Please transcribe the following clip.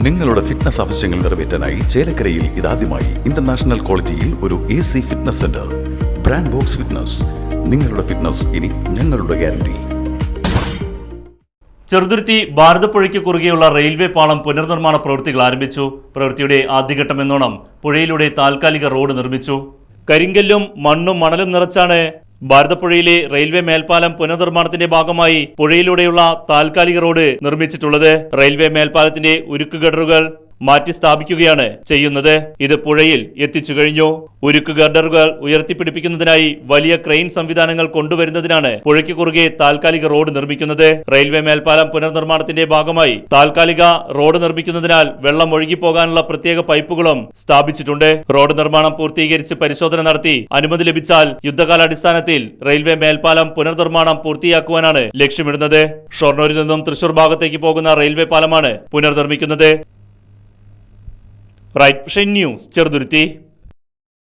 നിങ്ങളുടെ ഫിറ്റ്നസ് ആവശ്യങ്ങൾ നിറവേറ്റാനായി ചേലക്കരയിൽ ഇതാദ്യമായി ഇന്റർനാഷണൽ ക്വാളിറ്റിയിൽ ഒരു AC fitness centre. Brand box fitness. നിങ്ങളുടെ ഫിറ്റ്നസ് ഇനി ഞങ്ങളുടെ ഗ്യാരണ്ടി. ചെറുതുരുത്തി ഭാരതപ്പുഴയ്ക്ക് കുറുകെയുള്ള റെയിൽവേ പാളം പുനർനിർമ്മാണ പ്രവൃത്തികൾ ആരംഭിച്ചു. പ്രവൃത്തിയുടെ ആദ്യഘട്ടമെന്നോണം പുഴയിലൂടെ താൽക്കാലിക റോഡ് നിർമ്മിച്ചു. കരിങ്കല്ലും മണ്ണും മണലും നിറച്ചാണ് ഭാരതപ്പുഴയിലെ റെയിൽവേ മേൽപ്പാലം പുനർനിർമ്മാണത്തിന്റെ ഭാഗമായി പുഴയിലൂടെയുള്ള താൽക്കാലിക റോഡ് നിർമ്മിച്ചിട്ടുള്ളത്. റെയിൽവേ മേൽപ്പാലത്തിന്റെ ഉരുക്ക് ഗഡറുകൾ മാറ്റി സ്ഥാപിക്കുകയാണ് ചെയ്യുന്നത്. ഇത് പുഴയിൽ എത്തിച്ചു കഴിഞ്ഞു. ഉരുക്ക് ഗഡറുകൾ ഉയർത്തിപ്പിടിപ്പിക്കുന്നതിനായി വലിയ ക്രെയിൻ സംവിധാനങ്ങൾ കൊണ്ടുവരുന്നതിനാണ് പുഴയ്ക്ക് കുറുകെ താൽക്കാലിക റോഡ് നിർമ്മിക്കുന്നത്. റെയിൽവേ മേൽപ്പാലം പുനർനിർമ്മാണത്തിന്റെ ഭാഗമായി താൽക്കാലിക റോഡ് നിർമ്മിക്കുന്നതിനാൽ വെള്ളം ഒഴുകിപ്പോകാനുള്ള പ്രത്യേക പൈപ്പുകളും സ്ഥാപിച്ചിട്ടുണ്ട്. റോഡ് നിർമ്മാണം പൂർത്തീകരിച്ച് പരിശോധന നടത്തി അനുമതി ലഭിച്ചാൽ യുദ്ധകാലാടിസ്ഥാനത്തിൽ റെയിൽവേ മേൽപ്പാലം പുനർനിർമ്മാണം പൂർത്തിയാക്കുവാനാണ് ലക്ഷ്യമിടുന്നത്. ഷൊർണൂരിൽ നിന്നും തൃശൂർ ഭാഗത്തേക്ക് പോകുന്ന റെയിൽവേ പാലമാണ് പുനർനിർമ്മിക്കുന്നത്. Right Vision News, Cheruthuruthy.